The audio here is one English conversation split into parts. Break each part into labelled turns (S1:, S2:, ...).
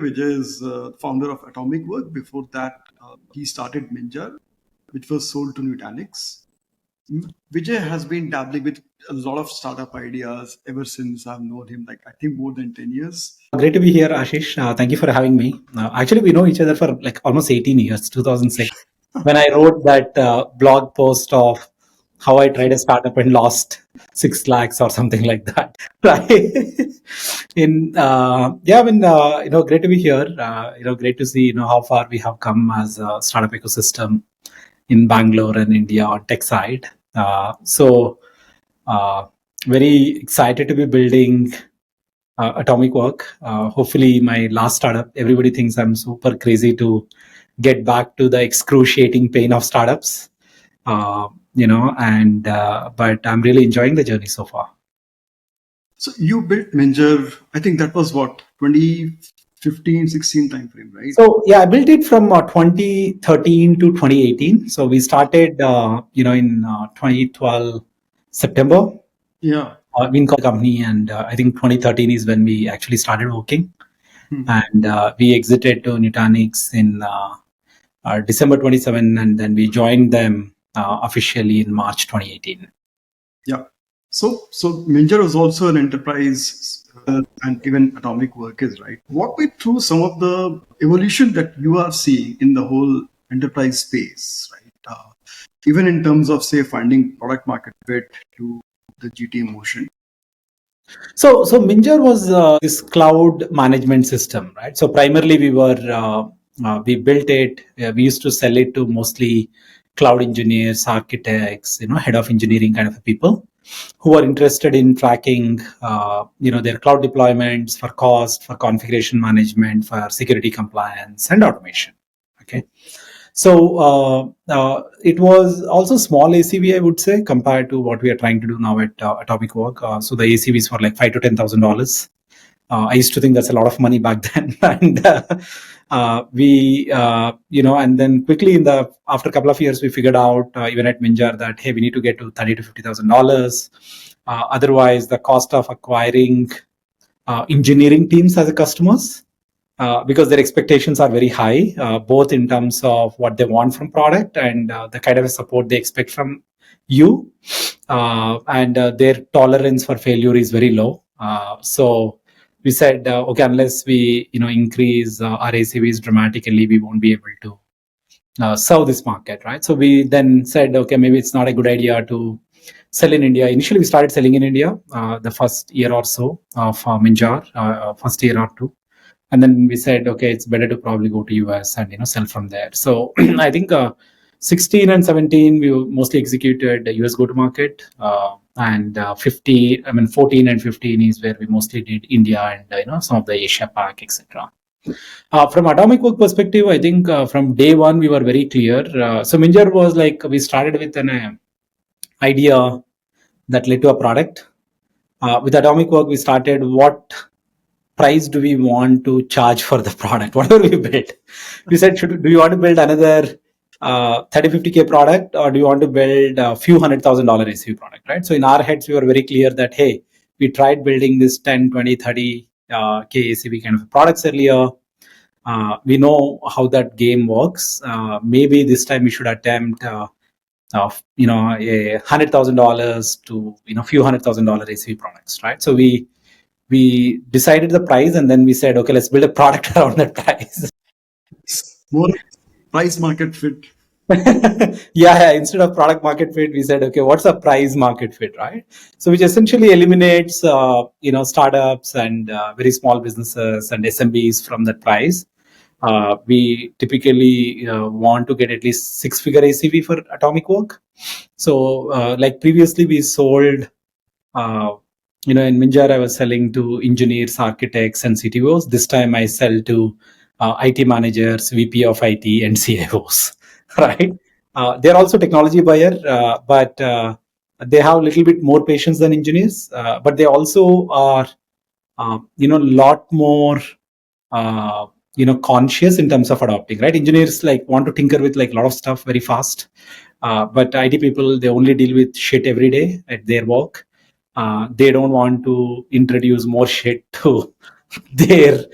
S1: Vijay is founder of AtomicWork. Before that, he started Minjar, which was sold to Nutanix. Vijay has been dabbling with a lot of startup ideas ever since I've known him, like I think more than 10 years.
S2: Great to be here, Ashish. Thank you for having me. Actually, we know each other for like almost 18 years, 2006, when I wrote that blog post of how I tried a startup and lost 6 lakhs or something like that. Right? Great to be here. Great to see, how far we have come as a startup ecosystem in Bangalore and India on tech side. Very excited to be building AtomicWork. Hopefully, my last startup, everybody thinks I'm super crazy to get back to the excruciating pain of startups. But I'm really enjoying the journey so far.
S1: So you built Minjar, I think that was what, 2015, 16 timeframe, right?
S2: So yeah, I built it from 2013 to 2018. So we started, in 2012 September.
S1: Yeah.
S2: We called the company, and I think 2013 is when we actually started working. And we exited to Nutanix in December 27, and then we joined them officially in March 2018.
S1: Yeah. So Minjar was also an enterprise, and even AtomicWork is, right? Walk me through some of the evolution that you are seeing in the whole enterprise space, right? Even in terms of, say, finding product market fit to the GT motion.
S2: So Minjar was this cloud management system, right? So primarily we built it. We used to sell it to mostly cloud engineers, architects, head of engineering kind of people who are interested in tracking, their cloud deployments for cost, for configuration management, for security compliance and automation. Okay. So it was also small ACV, I would say, compared to what we are trying to do now at AtomicWork. So the ACVs were like $5,000 to $10,000. I used to think that's a lot of money back then, and and then quickly after a couple of years, we figured out even at Minjar that hey, we need to get to $30,000 to $50,000. Otherwise, the cost of acquiring engineering teams as a customers. Because their expectations are very high, both in terms of what they want from product and the kind of support they expect from you, and their tolerance for failure is very low. So we said, okay, unless we increase our ACVs dramatically, we won't be able to serve this market, right? So we then said, okay, maybe it's not a good idea to sell in India. Initially, we started selling in India the first year or so of Minjar, first year or two. And then we said, okay, it's better to probably go to US and sell from there. So I think 16 and 17 we mostly executed US go-to-market, and 14 and 15 is where we mostly did India and some of the Asia Pac, etc. From AtomicWork perspective, I think from day one we were very clear. So Minjar was like we started with an idea that led to a product. With AtomicWork, we started what price do we want to charge for the product, whatever we build. We said, do you want to build another 30-50K product, or do you want to build a few $100,000 ACV product, right? So in our heads, we were very clear that, hey, we tried building this 10, 20, 30K ACV kind of products earlier. We know how that game works. Maybe this time we should attempt $100,000 to few $100,000 ACV products, right? So we decided the price, and then we said, okay, let's build a product around that price.
S1: More price market fit.
S2: Yeah, instead of product market fit, we said, okay, what's a price market fit, right? So which essentially eliminates startups and very small businesses and SMBs from that price. We typically want to get at least 6-figure ACV for AtomicWork. So like previously we sold in Minjar, I was selling to engineers, architects, and CTOs. This time I sell to IT managers, VP of IT, and CIOs, right? They're also technology buyer, but they have a little bit more patience than engineers, but they also are, lot more, conscious in terms of adopting, right? Engineers like want to tinker with like a lot of stuff very fast, but IT people, they only deal with shit every day at their work. They don't want to introduce more shit to their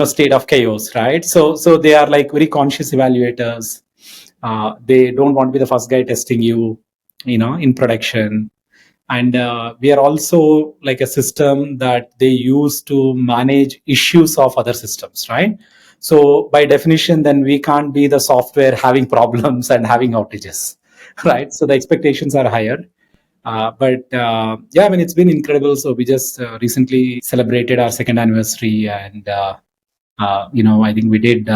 S2: state of chaos, right? So they are like very conscious evaluators. They don't want to be the first guy testing in production. And we are also like a system that they use to manage issues of other systems, right? So by definition, then we can't be the software having problems and having outages, right? So the expectations are higher. But yeah, I mean, it's been incredible. So we just recently celebrated our second anniversary, and I think we did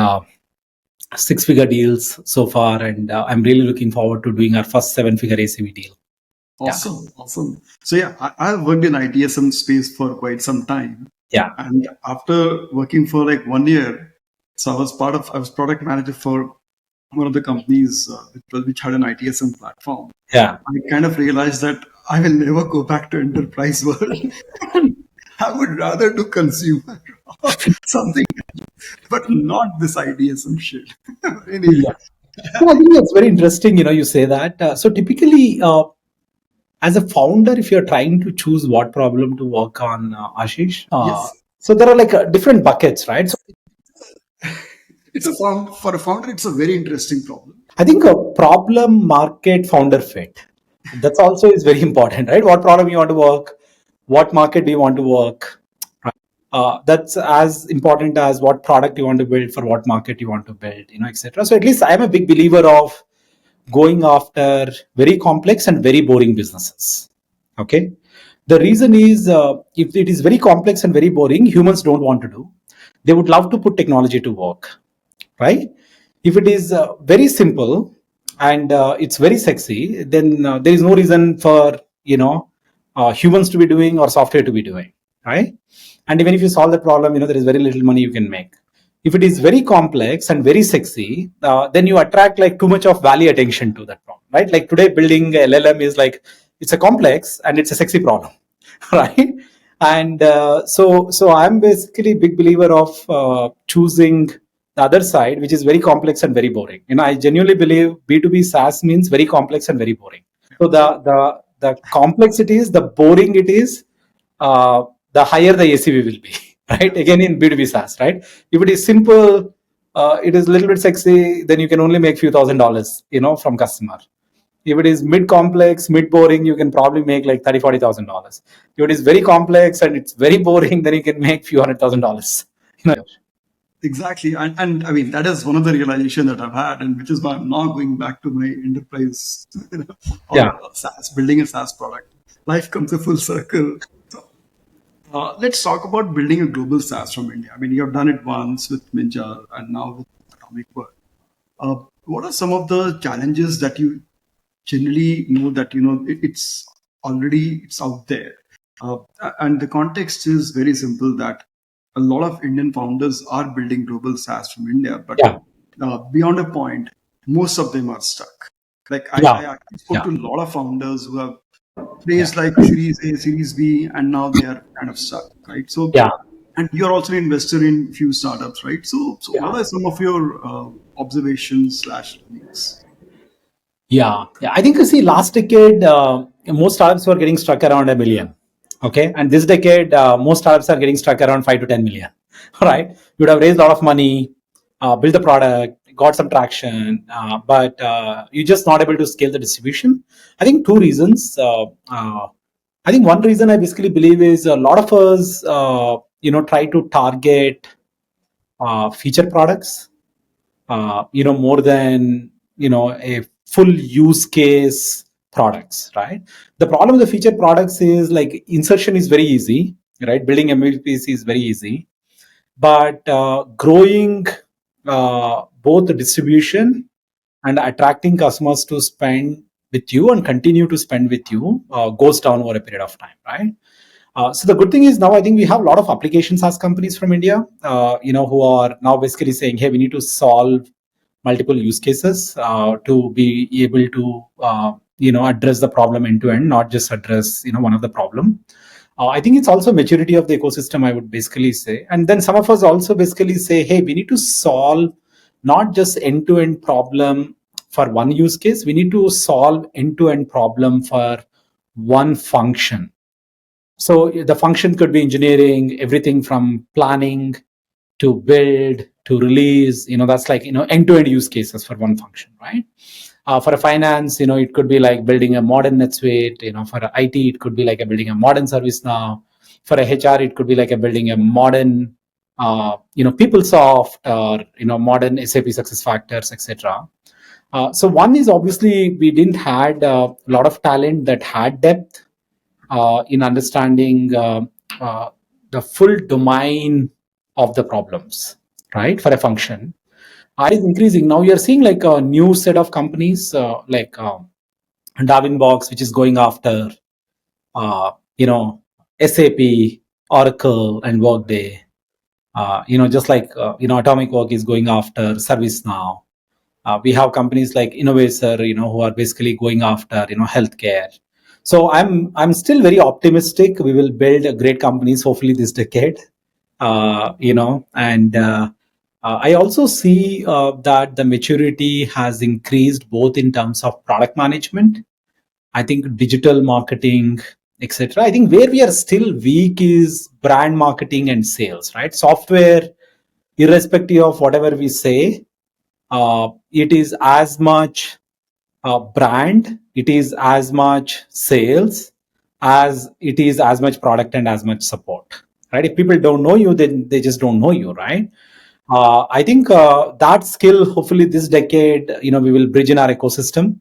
S2: 6-figure deals so far, and I'm really looking forward to doing our first 7-figure ACV deal.
S1: Awesome, awesome. So yeah, I've worked in ITSM space for quite some time.
S2: Yeah.
S1: And after working for like 1 year, so I was product manager for one of the companies which had an ITSM platform.
S2: Yeah.
S1: I kind of realized that I will never go back to enterprise world. I would rather do consumer or something, but not this ITSM shit. Anyway.
S2: Yeah. I think that's very interesting. You say that. So typically, as a founder, if you're trying to choose what problem to work on, Ashish,
S1: Yes.
S2: so there are like different buckets, right? So
S1: For a founder, it's a very interesting problem.
S2: I think a problem market founder fit. That's also is very important, right? What problem you want to work, what market do you want to work, right? That's as important as what product you want to build for what market you want to build, etc. So at least I'm a big believer of going after very complex and very boring businesses. Okay. The reason is if it is very complex and very boring, humans don't want to do. They would love to put technology to work, right? If it is very simple and it's very sexy, then there is no reason for humans to be doing or software to be doing, right? And even if you solve the problem, there is very little money you can make. If it is very complex and very sexy, then you attract like too much of value attention to that problem, right? Like today, building LLM is like it's a complex and it's a sexy problem, right? And so I'm basically a big believer of choosing the other side, which is very complex and very boring. I genuinely believe B2B SaaS means very complex and very boring. So the complexities, the boring it is, the higher the ACV will be, right? Again, in B2B SaaS, right? If it is simple, it is a little bit sexy, then you can only make few $1,000s, from customer. If it is mid complex, mid boring, you can probably make like $30,000-$40,000. If it is very complex and it's very boring, then you can make few $100,000.
S1: Exactly. And I mean, that is one of the realization that I've had, and which is why I'm now going back to my enterprise or SaaS, building a SaaS product. Life comes a full circle. So, let's talk about building a global SaaS from India. I mean, you have done it once with Minjar and now with AtomicWork. What are some of the challenges that you generally know that it's out there, and the context is very simple that a lot of Indian founders are building global SaaS from India, but beyond a point, most of them are stuck. Like I actually spoke to a lot of founders who have raised like Series A, Series B, and now they are kind of stuck, right? So and you're also an investor in few startups, right? So what are some of your observations / learnings?
S2: Yeah. I think you see last decade, most startups were getting stuck around 1 million. Okay. And this decade, most startups are getting stuck around 5 to 10 million. Right. You would have raised a lot of money, built the product, got some traction, but you're just not able to scale the distribution. I think two reasons. I think one reason I basically believe is a lot of us, try to target feature products, more than a full use case products, right? The problem with the feature products is like insertion is very easy, right? Building MVPs is very easy, but growing both the distribution and attracting customers to spend with you and continue to spend with you goes down over a period of time, right? So the good thing is now I think we have a lot of application SaaS companies from India, who are now basically saying, hey, we need to solve multiple use cases to be able to address the problem end to end, not just address one of the problem. I think it's also maturity of the ecosystem, I would basically say. And then some of us also basically say, hey, we need to solve not just end to end problem for one use case. We need to solve end to end problem for one function. So the function could be engineering, everything from planning to build, to release. That's like end-to-end use cases for one function, right? For a finance, it could be like building a modern NetSuite. For a IT, it could be like a building a modern ServiceNow. For a HR, it could be like a building a modern, PeopleSoft, or modern SAP SuccessFactors, etc. So one is obviously we didn't had a lot of talent that had depth in understanding the full domain of the problems, right? For a function, is increasing. Now you're seeing like a new set of companies like Darwinbox, which is going after uh, you know SAP, Oracle, and Workday. Just like AtomicWork is going after ServiceNow. We have companies like Innovator, who are basically going after healthcare. So I'm still very optimistic. We will build great companies hopefully this decade. And I also see that the maturity has increased both in terms of product management. I think digital marketing, etc. I think where we are still weak is brand marketing and sales, right? Software, irrespective of whatever we say, it is as much brand, it is as much sales, as it is as much product and as much support, right? If people don't know you, then they just don't know you, right? I think that skill, hopefully this decade, we will bridge in our ecosystem.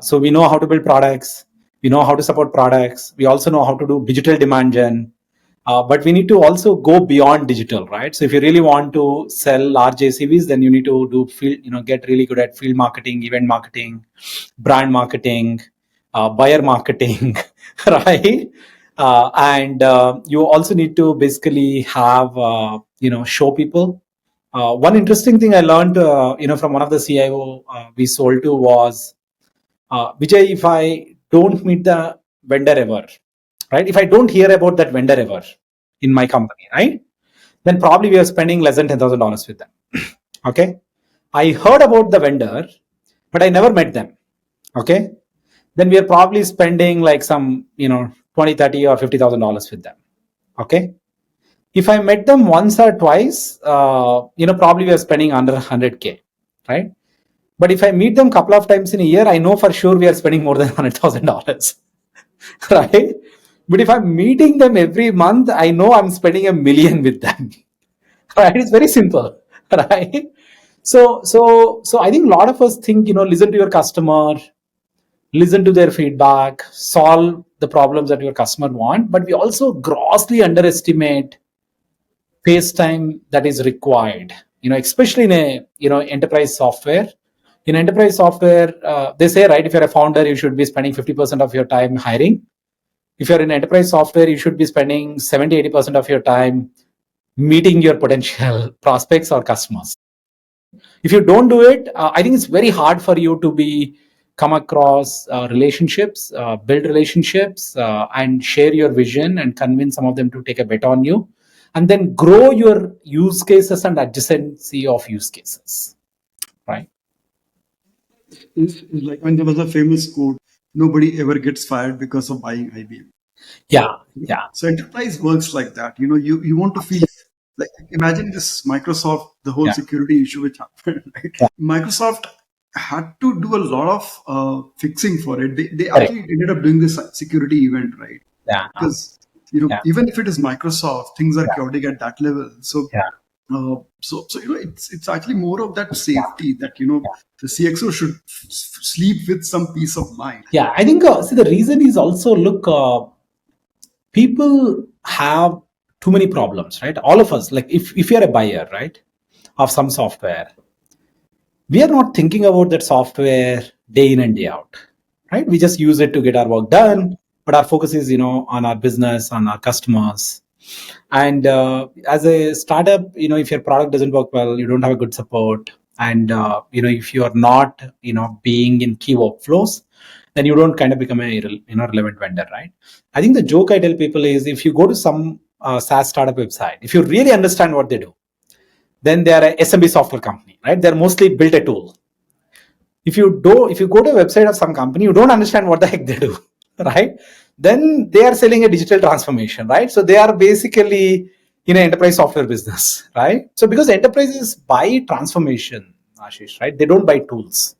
S2: So we know how to build products, we know how to support products, we also know how to do digital demand gen. But we need to also go beyond digital, right? So if you really want to sell large ACVs, then you need to do field, get really good at field marketing, event marketing, brand marketing, buyer marketing, right? And you also need to basically have, show people. One interesting thing I learned, from one of the CIO we sold to was, Vijay, if I don't meet the vendor ever, right? If I don't hear about that vendor ever in my company, right? Then probably we are spending less than $10,000 with them. Okay. I heard about the vendor, but I never met them. Okay. Then we are probably spending like some, 20, 30 or $50,000 with them. Okay. If I met them once or twice, probably we are spending under 100K, right? But if I meet them a couple of times in a year, I know for sure we are spending more than $100,000. Right? But if I'm meeting them every month, I know I'm spending $1 million with them. Right? It's very simple. Right? So I think a lot of us think, listen to your customer, listen to their feedback, solve the problems that your customer want, but we also grossly underestimate face time that is required. Especially in a enterprise software. In enterprise software, they say, right, if you're a founder, you should be spending 50% of your time hiring. If you're in enterprise software, you should be spending 70-80% of your time meeting your potential prospects or customers. If you don't do it, I think it's very hard for you to come across relationships, build relationships, and share your vision and convince some of them to take a bet on you, and then grow your use cases and adjacency of use cases, right?
S1: It's like when there was a famous quote, nobody ever gets fired because of buying IBM.
S2: Yeah.
S1: So enterprise works like that. You want to feel like, imagine this Microsoft, the whole security issue which happened, right?
S2: Yeah.
S1: Microsoft had to do a lot of fixing for it. They
S2: Correct.
S1: actually ended up doing this security event, right?
S2: Yeah.
S1: Because
S2: Yeah.
S1: even if it is Microsoft, things are chaotic at that level. So
S2: Yeah.
S1: so it's actually more of that safety that the CXO should sleep with some peace of mind.
S2: Yeah, I think see the reason is also, look, people have too many problems, right? All of us, like if you're a buyer, right, of some software, we are not thinking about that software day in and day out, right? We just use it to get our work done, but our focus is on our business, on our customers. And as a startup, if your product doesn't work well, you don't have a good support, and if you are not being in key workflows, then you don't kind of become a relevant vendor, right? I think the joke I tell people is, if you go to some SaaS startup website, if you really understand what they do, then they are a SMB software company, right? They're mostly built a tool. If you go to a website of some company, you don't understand what the heck they do, right? Then they are selling a digital transformation, right? So they are basically in an enterprise software business, right? So because enterprises buy transformation, Ashish, right? They don't buy tools.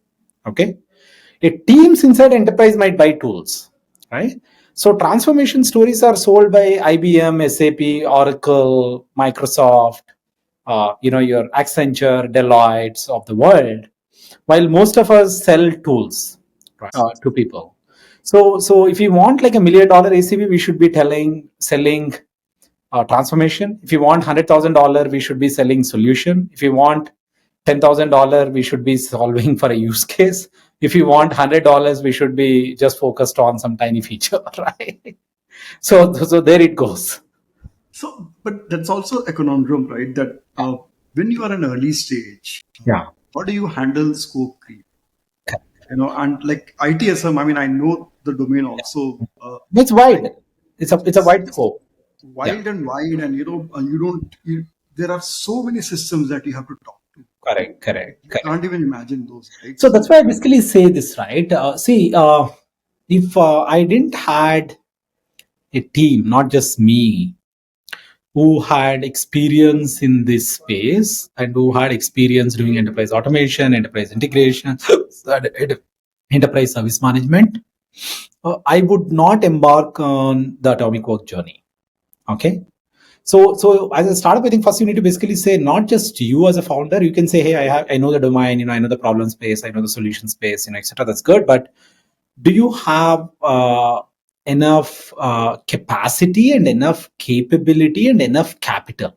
S2: Okay. A teams inside enterprise might buy tools, right? So transformation stories are sold by IBM, SAP, Oracle, Microsoft, your Accenture, Deloitte of the world, while most of us sell tools, right, to people. So if you want like $1 million ACV, we should be selling transformation. If you want $100,000, we should be selling solution. If you want $10,000, we should be solving for a use case. If you want $100, we should be just focused on some tiny feature, right? So there it goes.
S1: So, but that's also a conundrum, right? That when you are in early stage,
S2: Yeah.
S1: how do you handle scope creep? And like ITSM, I mean, I know the domain also.
S2: It's
S1: Like
S2: wide. It's a wide
S1: it's
S2: scope. Yeah.
S1: wide and wide, and you don't. There are so many systems that you have to talk to.
S2: Correct.
S1: You can't even imagine those, right?
S2: So that's why I basically say this, right? If I didn't had a team, not just me, who had experience in this space and who had experience doing enterprise automation, enterprise integration, enterprise service management, I would not embark on the AtomicWork journey. Okay. So as a startup, I think first you need to basically say not just you as a founder. You can say, hey, I know the domain, I know the problem space, I know the solution space, etc. That's good, but do you have enough capacity and enough capability and enough capital,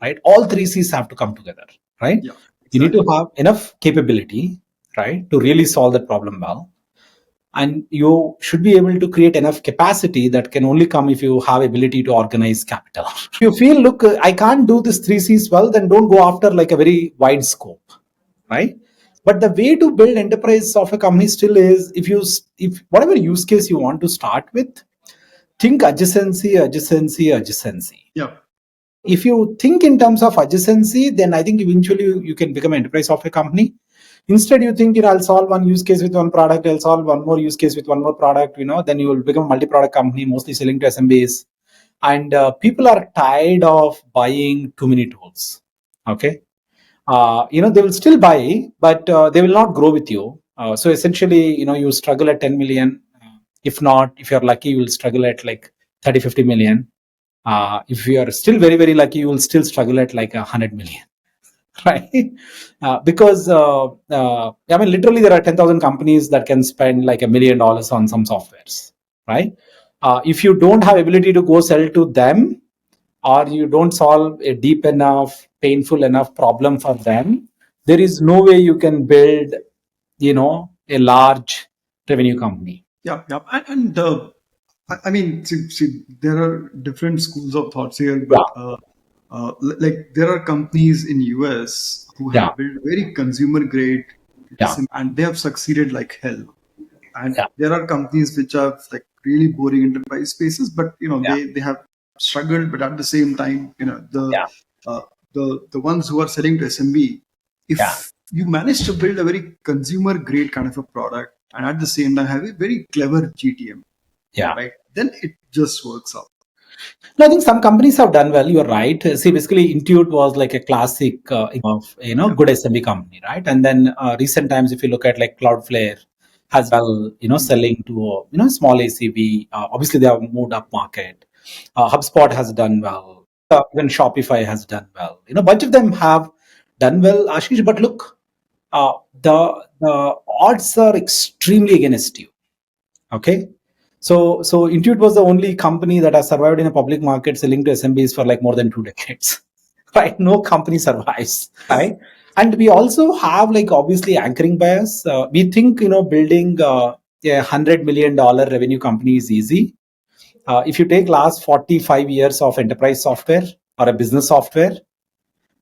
S2: right? All three C's have to come together, right?
S1: Yeah,
S2: You need
S1: exactly.
S2: to have enough capability, right, to really solve that problem well. And you should be able to create enough capacity that can only come if you have ability to organize capital. If you feel, look, I can't do this three C's well, then don't go after like a very wide scope, right? But the way to build enterprise software company still is if whatever use case you want to start with, think adjacency.
S1: Yeah.
S2: If you think in terms of adjacency, then I think eventually you can become an enterprise software company. Instead, you think, I'll solve one use case with one product, I'll solve one more use case with one more product, then you will become a multi-product company, mostly selling to SMBs. And people are tired of buying too many tools. Okay. They will still buy, but they will not grow with you. So essentially, you struggle at 10 million. If not, if you're lucky, you will struggle at like 30, 50 million. If you are still very, very lucky, you will still struggle at like 100 million. Right? Because, literally there are 10,000 companies that can spend like $1 million on some softwares, right? If you don't have ability to go sell to them, or you don't solve a deep enough, painful enough problem for them, there is no way you can build, a large revenue company.
S1: Yeah. And I mean, see, there are different schools of thoughts here, but like there are companies in US who have built very consumer grade and they have succeeded like hell. And there are companies which are like really boring enterprise spaces, but they have struggled. But at the same time, the ones who are selling to SMB, if you manage to build a very consumer grade kind of a product and at the same time have a very clever GTM, right, then it just works out.
S2: No, I think some companies have done well. You're right. See, basically, Intuit was like a classic of good SMB company, right? And then recent times, if you look at like Cloudflare, has well, selling to small ACV. Obviously, they have moved up market. HubSpot has done well. Even Shopify has done well. A bunch of them have done well, Ashish. But look, the odds are extremely against you. Okay. So Intuit was the only company that has survived in a public market selling to SMBs for like more than 2 decades. Right? No company survives. Right? And we also have like obviously anchoring bias. We think building a $100 million revenue company is easy. If you take last 45 years of enterprise software or a business software,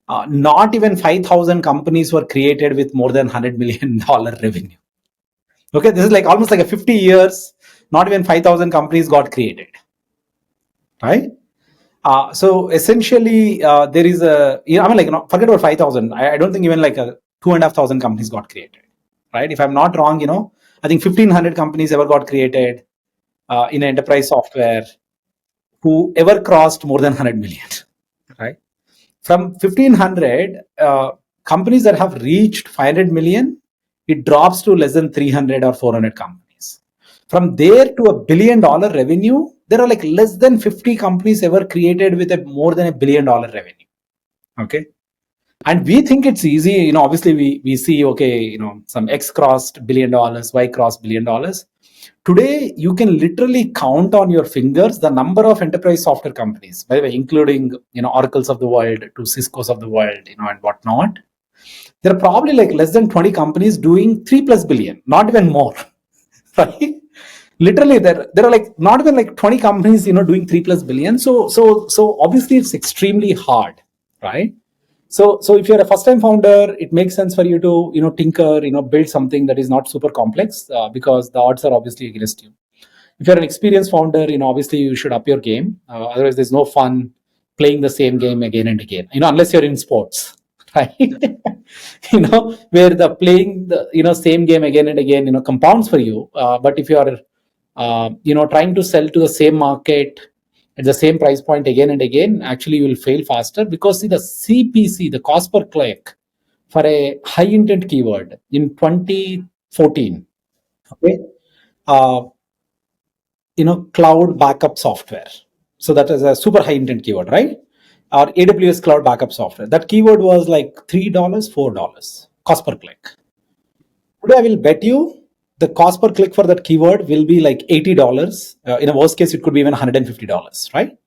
S2: not even 5,000 companies were created with more than $100 million revenue. Okay, this is like almost like a 50 years, not even 5,000 companies got created, right? So essentially, there is forget about 5,000. I don't think even like 2,500 companies got created, right? If I'm not wrong, I think 1,500 companies ever got created in enterprise software who ever crossed more than 100 million, right? From 1500 companies that have reached 500 million, it drops to less than 300 or 400 companies. From there to $1 billion revenue, there are like less than 50 companies ever created with a more than $1 billion revenue. Okay. And we think it's easy. Obviously we see, okay, some X crossed $1 billion, Y crossed $1 billion. Today, you can literally count on your fingers the number of enterprise software companies, by the way, including Oracles of the world to Cisco's of the world, and whatnot. There are probably like less than 20 companies doing 3+ billion, not even more, right? Literally, there are like not even like 20 companies, doing 3+ billion. So obviously, it's extremely hard, right? So if you're a first-time founder, it makes sense for you to tinker, build something that is not super complex because the odds are obviously against you. If you're an experienced founder, obviously you should up your game. Otherwise, there's no fun playing the same game again and again. Unless you're in sports, right? Where the playing the same game again and again compounds for you. But if you are trying to sell to the same market at the same price point again and again, actually you will fail faster because see the CPC, the cost per click for a high intent keyword in 2014, okay, uh, cloud backup software. So that is a super high intent keyword, right? Or AWS cloud backup software. That keyword was like $3, $4 cost per click. Today, I will bet you the cost per click for that keyword will be like $80. In a worst case, it could be even $150, right?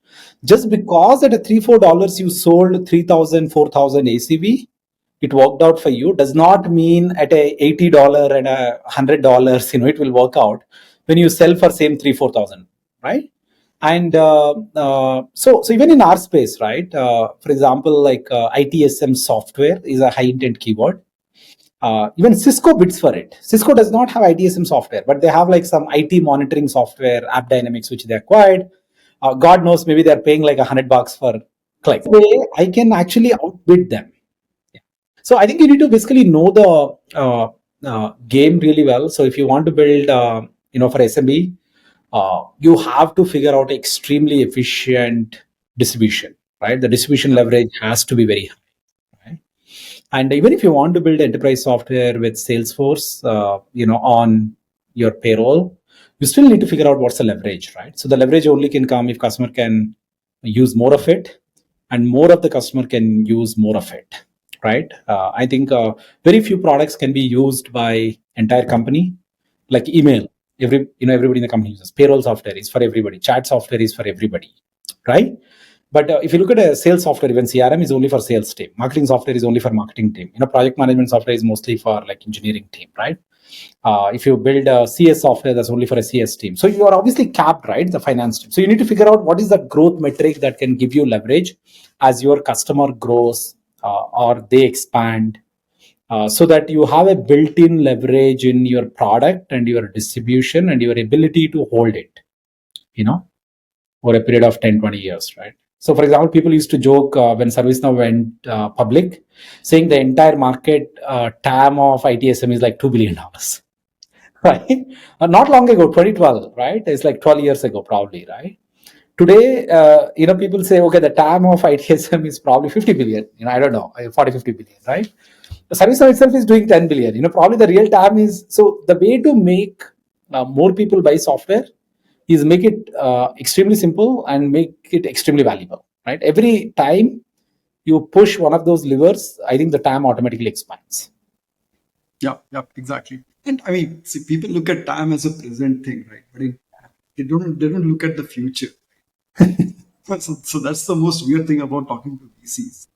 S2: Just because at a $3-4 you sold 3,000, 4,000 ACV, it worked out for you does not mean at a $80 and a $100, it will work out when you sell for same 3,000-4,000, right? And so even in our space, right? For example, like ITSM software is a high intent keyword. Even Cisco bids for it. Cisco does not have ITSM software, but they have like some IT monitoring software, App Dynamics, which they acquired. God knows, maybe they're paying like $100 for click. I can actually outbid them. So I think you need to basically know the game really well. So if you want to build, for SMB, you have to figure out extremely efficient distribution, right? The distribution leverage has to be very high, right? And even if you want to build enterprise software with Salesforce, on your payroll, you still need to figure out what's the leverage, right? So the leverage only can come if customer can use more of it, and more of the customer can use more of it, right? I think very few products can be used by entire company, like email. Everybody in the company uses payroll software is for everybody. Chat software is for everybody, right? But if you look at a sales software, even CRM is only for sales team. Marketing software is only for marketing team. Project management software is mostly for like engineering team, right? If you build a CS software, that's only for a CS team. So you are obviously capped, right? The finance team. So you need to figure out what is the growth metric that can give you leverage as your customer grows or they expand. So that you have a built-in leverage in your product and your distribution and your ability to hold it, over a period of 10, 20 years, right? So, for example, people used to joke when ServiceNow went public, saying the entire market TAM of ITSM is like $2 billion, right? Not long ago, 2012, right? It's like 12 years ago, probably, right? Today, people say, okay, the TAM of ITSM is probably 50 billion, I don't know, 40, 50 billion, right? The ServiceNow itself is doing 10 billion, probably the real TAM is, so the way to make more people buy software is make it extremely simple and make it extremely valuable, right? Every time you push one of those levers, I think the TAM automatically expands.
S1: Yeah, exactly. And I mean, see, people look at time as a present thing, right? But they don't look at the future. So that's the most weird thing about talking to VCs.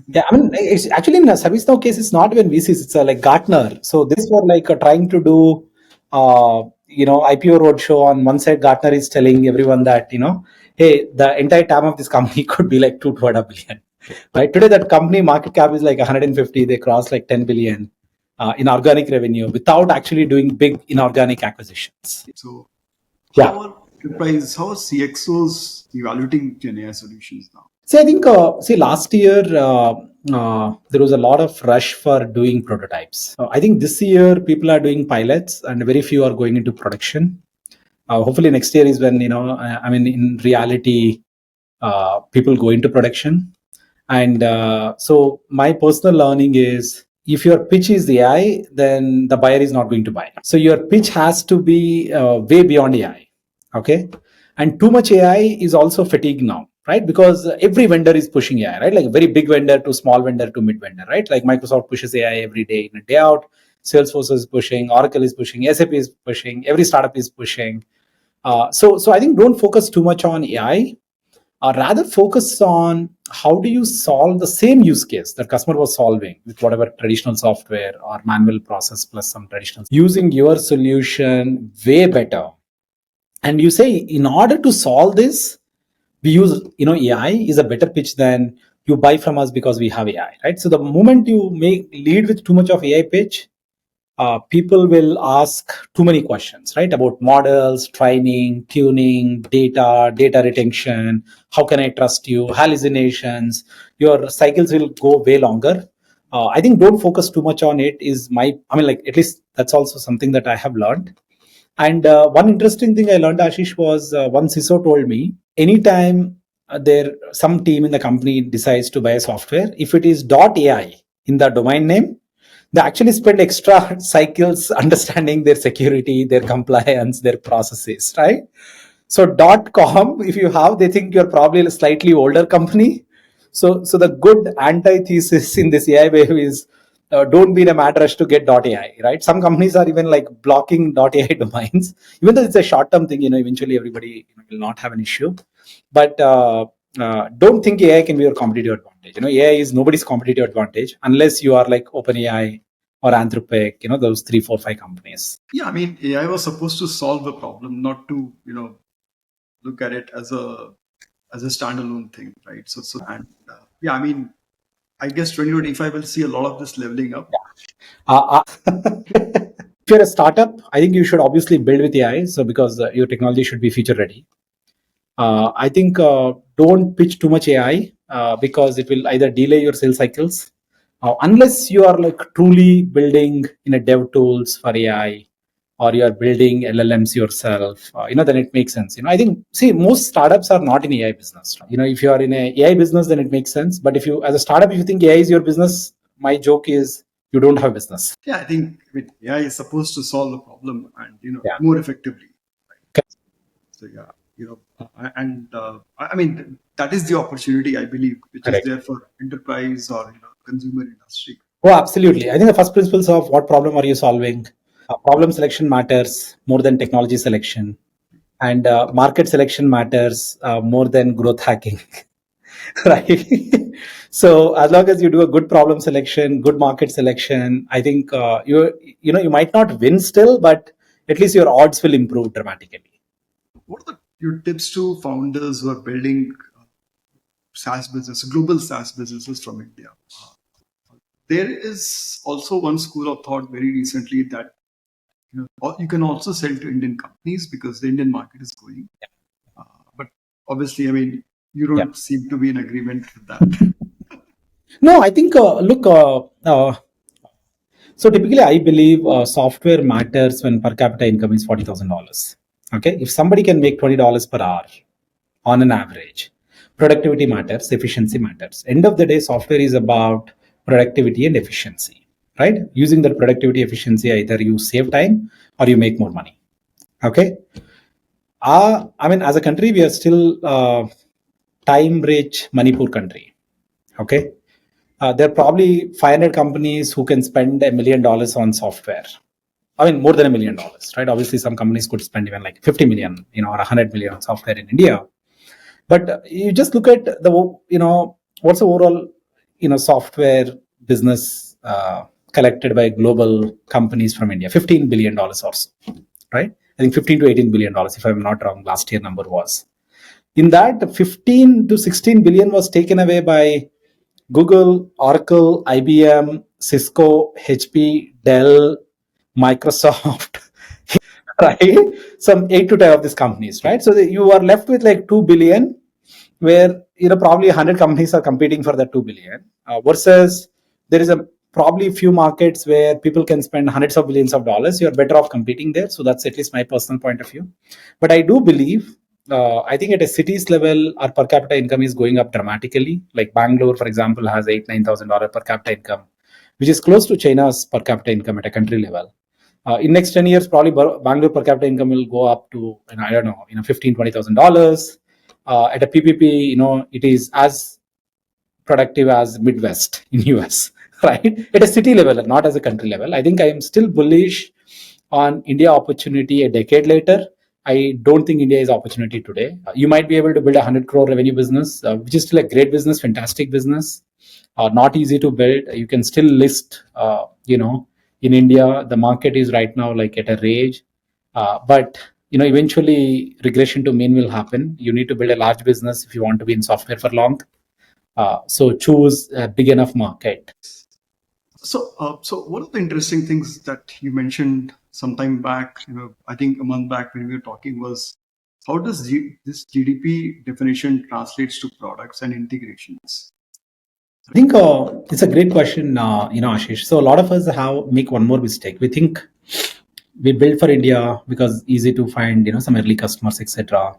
S2: Yeah, I mean, it's actually in a ServiceNow case, it's not even VCs, it's like Gartner. So this were like trying to do, IPO roadshow. On one side, Gartner is telling everyone that, hey, the entire TAM of this company could be like 2 billion. Right? Today, that company market cap is like 150. They crossed like 10 billion in organic revenue without actually doing big inorganic acquisitions.
S1: So
S2: Yeah.
S1: how are CXOs evaluating Gen AI solutions now?
S2: See, I think, last year, there was a lot of rush for doing prototypes. I think this year, people are doing pilots and very few are going into production. Hopefully next year is when, in reality, people go into production. And so my personal learning is, if your pitch is AI, then the buyer is not going to buy. So your pitch has to be way beyond AI. Okay. And too much AI is also fatigue now, right? Because every vendor is pushing AI, right? Like very big vendor to small vendor to mid vendor, right? Like Microsoft pushes AI every day in a day out. Salesforce is pushing, Oracle is pushing, SAP is pushing, every startup is pushing. So I think don't focus too much on AI, or rather focus on how do you solve the same use case that customer was solving with whatever traditional software or manual process plus some traditional, using your solution way better. And you say, in order to solve this, we use, AI is a better pitch than you buy from us because we have AI, right? So the moment you make lead with too much of AI pitch, people will ask too many questions, right? About models, training, tuning, data retention. How can I trust you? Hallucinations. Your cycles will go way longer. I think don't focus too much on it. Like at least that's also something that I have learned. And one interesting thing I learned, Ashish, was one CISO told me, anytime there some team in the company decides to buy a software, if it is .ai in the domain name, they actually spend extra cycles understanding their security, their compliance, their processes, right? So .com, if you have, they think you're probably a slightly older company. So the good antithesis in this AI wave is, don't be in a mad rush to get .ai, right? Some companies are even like blocking .ai domains, even though it's a short-term thing. Eventually everybody will not have an issue, but don't think AI can be your competitive advantage. AI is nobody's competitive advantage unless you are like OpenAI or Anthropic. Those 3, 4, 5 companies.
S1: Yeah, I mean, AI was supposed to solve the problem, not to look at it as a standalone thing, right? And yeah, I mean, I guess 2025 will see a lot of this leveling up.
S2: If you're a startup, I think you should obviously build with AI. So because your technology should be feature ready. I think don't pitch too much AI because it will either delay your sales cycles, unless you are like truly building in a dev tools for AI, or you are building LLMs yourself. Then it makes sense. I think, see, most startups are not in AI business. If you are in a AI business, then it makes sense. But if you, as a startup, if you think AI is your business, my joke is you don't have business.
S1: Yeah, I think AI is supposed to solve the problem and
S2: Yeah.
S1: more effectively.
S2: Okay.
S1: So yeah, and I mean that is the opportunity, I believe, which is
S2: Correct.
S1: there for enterprise or consumer industry.
S2: Oh, absolutely. I think the first principles of what problem are you solving? Problem selection matters more than technology selection, and market selection matters more than growth hacking. Right. So as long as you do a good problem selection, good market selection, I think you might not win still, but at least your odds will improve dramatically.
S1: What are your tips to founders who are building SaaS business, global SaaS businesses from India? There is also one school of thought very recently that you can also sell to Indian companies because the Indian market is growing. But obviously, I mean, you
S2: Yeah.
S1: don't seem to be in agreement with that.
S2: No, I think look. So typically, I believe software matters when per capita income is $40,000. Okay, if somebody can make $20 per hour on an average, productivity matters, efficiency matters. End of the day, software is about productivity and efficiency, right? Using that productivity efficiency, either you save time or you make more money. Okay. I mean, as a country, we are still time rich, money poor country. Okay. There are probably 500 companies who can spend $1 million on software. I mean, more than $1 million, right? Obviously, some companies could spend even like 50 million, or 100 million on software in India. But you just look at what's the overall, software business collected by global companies from India, $15 billion or so, right? I think 15 to $18 billion, if I'm not wrong, last year number was. In that, 15 to 16 billion was taken away by Google, Oracle, IBM, Cisco, HP, Dell, Microsoft, right? Some 8 to 10 of these companies, right? So you are left with like 2 billion, where probably 100 companies are competing for that 2 billion, versus there is a probably few markets where people can spend hundreds of billions of dollars. You're better off competing there. So that's at least my personal point of view. But I do believe I think at a cities level, our per capita income is going up dramatically. Like Bangalore, for example, has $8,000-9,000 per capita income, which is close to China's per capita income at a country level. In next 10 years, probably Bangalore per capita income will go up to, I don't know, $15,000-20,000. At a PPP, it is as productive as Midwest in US, right? At a city level, not as a country level. I think I am still bullish on India opportunity a decade later. I don't think India is opportunity today. You might be able to build a 100 crore revenue business, which is still a great business, fantastic business, not easy to build. You can still list, in India, the market is right now like at a rage. But eventually regression to mean will happen. You need to build a large business if you want to be in software for long. So choose a big enough market.
S1: So one of the interesting things that you mentioned some time back, I think a month back when we were talking, was how does this GDP definition translates to products and integrations?
S2: I think it's a great question, Ashish. So a lot of us make one more mistake. We think we build for India because easy to find, some early customers, etc.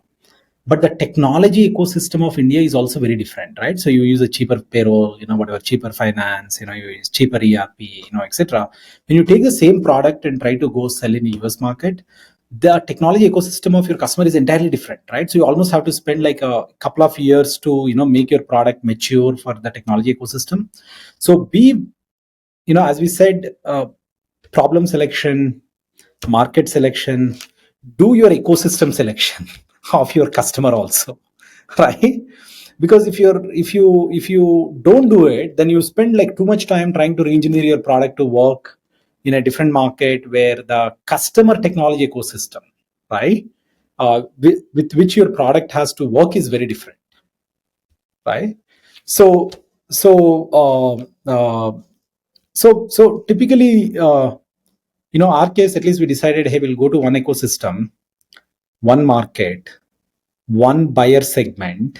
S2: But the technology ecosystem of India is also very different, right? So you use a cheaper payroll, whatever, cheaper finance, you use cheaper ERP, etc. When you take the same product and try to go sell in the US market, the technology ecosystem of your customer is entirely different, right? So you almost have to spend like a couple of years to, make your product mature for the technology ecosystem. So as we said, problem selection, market selection, do your ecosystem selection of your customer also, right? Because if you don't do it, then you spend like too much time trying to re-engineer your product to work in a different market where the customer technology ecosystem, right, with which your product has to work is very different, right? So so uh, uh, so so typically, our case, at least we decided, hey, we'll go to one ecosystem, one market, one buyer segment,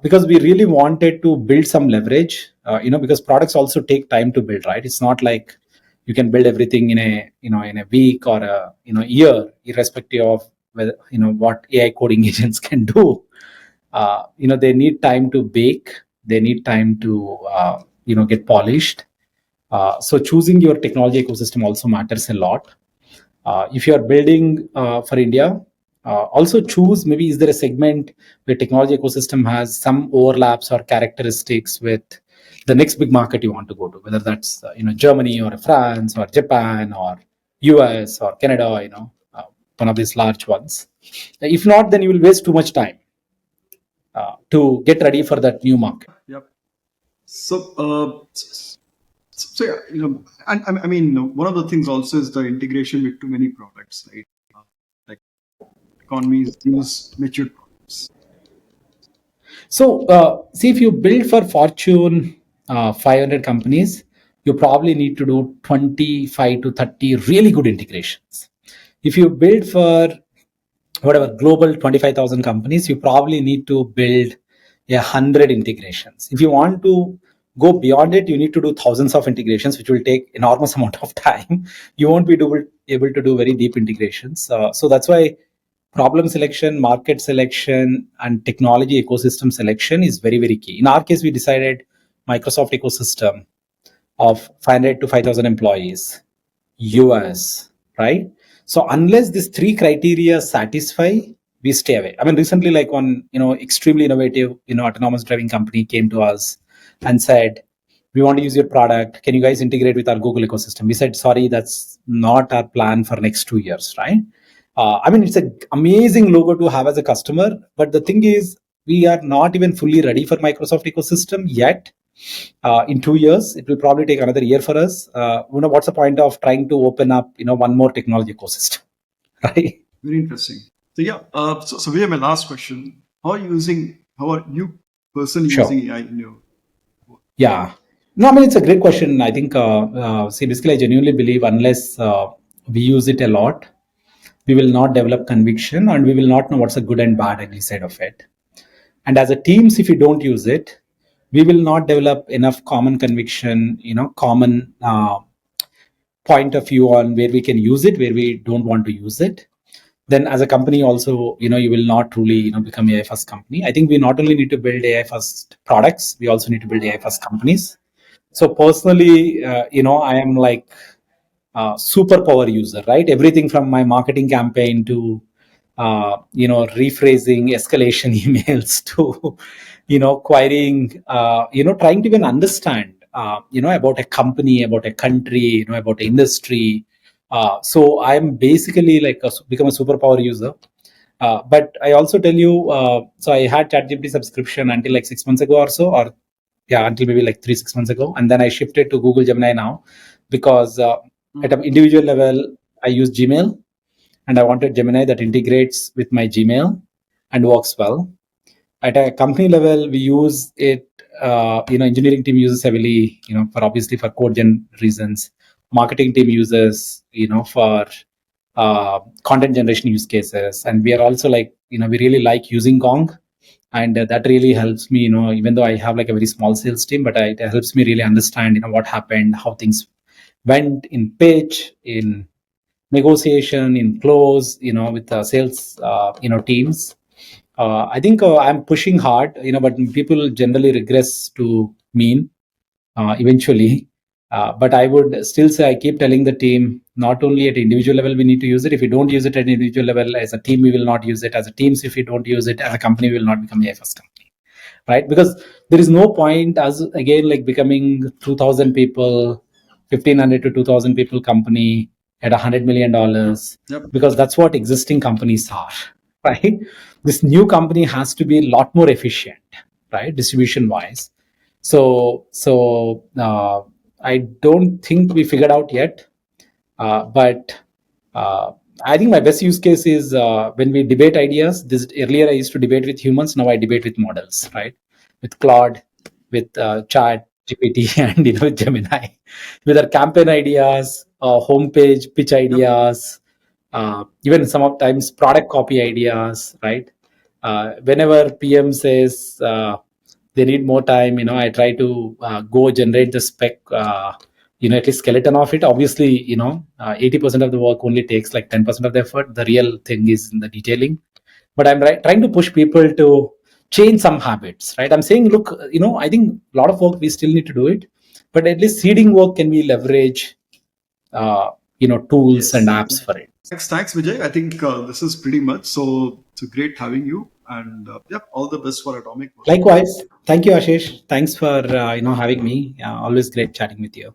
S2: because we really wanted to build some leverage. Because products also take time to build, right? It's not like you can build everything in a week or a year, irrespective of whether what AI coding agents can do. They need time to bake. They need time to get polished. So choosing your technology ecosystem also matters a lot. If you are building for India, also choose, maybe is there a segment where technology ecosystem has some overlaps or characteristics with the next big market you want to go to, whether that's Germany or France or Japan or US or Canada, one of these large ones. If not, then you will waste too much time to get ready for that new market.
S1: Yep. So yeah, and I mean, one of the things also is the integration with too many products, right? Like economies use mature products.
S2: So, see, if you build for Fortune 500 companies, you probably need to do 25 to 30 really good integrations. If you build for whatever global 25,000 companies, you probably need to build 100 integrations. If you want to go beyond it, you need to do thousands of integrations, which will take enormous amount of time. You won't be able to do very deep integrations. So that's why problem selection, market selection, and technology ecosystem selection is very, very key. In our case, we decided Microsoft ecosystem of 500 to 5,000 employees, US, right? So unless these three criteria satisfy, we stay away. I mean, recently, like one, extremely innovative, autonomous driving company came to us and said, we want to use your product. Can you guys integrate with our Google ecosystem? We said, sorry, that's not our plan for next 2 years, right? I mean, it's an amazing logo to have as a customer, but the thing is, we are not even fully ready for Microsoft ecosystem yet. In 2 years, it will probably take another year for us. What's the point of trying to open up, one more technology ecosystem, right?
S1: Very interesting. So yeah, so we have my last question. How are you personally
S2: Sure.
S1: using AI in your work?
S2: Yeah. No, I mean, it's a great question. I think, see, basically, I genuinely believe unless we use it a lot, we will not develop conviction and we will not know what's a good and bad ugly side of it. And as a teams, if we don't use it, we will not develop enough common conviction, common point of view on where we can use it, where we don't want to use it. then as a company also, you will not truly, become AI first company. I think we not only need to build AI first products, we also need to build AI first companies. So personally, I am like superpower user, right? Everything from my marketing campaign to rephrasing escalation emails to querying, trying to even understand about a company, about a country, about an industry. So I'm basically like become a superpower user. But I also tell you, so I had ChatGPT subscription until like 6 months ago or so, or yeah, until maybe like 3 6 months ago, and then I shifted to Google Gemini now, because at an individual level I use Gmail, and I wanted Gemini that integrates with my Gmail and works well. At a company level, we use it. Engineering team uses heavily, for obviously for code gen reasons. Marketing team uses, for content generation use cases, and we are also like, we really like using Gong, and that really helps me. Even though I have like a very small sales team, but it helps me really understand, what happened, how things went in pitch, in negotiation, in close, with the sales, teams. I think I'm pushing hard, but people generally regress to mean eventually. But I would still say, I keep telling the team, not only at individual level we need to use it. If we don't use it at individual level, as a team we will not use it. As a teams, if we don't use it, as a company we will not become a first company, right? Because there is no point as again like becoming 2,000 people, 1,500 to 2,000 people company at $100 million,
S1: Yep.
S2: because that's what existing companies are, right? This new company has to be a lot more efficient, right, distribution wise. So I don't think we figured out yet, but uh, I think my best use case is when we debate ideas. This earlier I used to debate with humans. Now I debate with models, right? With Claude, with Chat GPT, and with Gemini, with our campaign ideas, homepage pitch
S1: Yep.
S2: ideas, even sometimes product copy ideas, right? Whenever PM says they need more time, I try to go generate the spec. At least skeleton of it. Obviously, 80% of the work only takes like 10% of the effort. The real thing is in the detailing. But I'm trying to push people to change some habits, right? I'm saying, look, I think a lot of work we still need to do it, but at least seeding work can we leverage, tools and
S1: Yes.
S2: apps for it.
S1: Thanks, Vijay. I think this is pretty much so. It's great having you, and yep, all the best for Atomic Work.
S2: Likewise, thank you, Ashish. Thanks for having me. Always great chatting with you.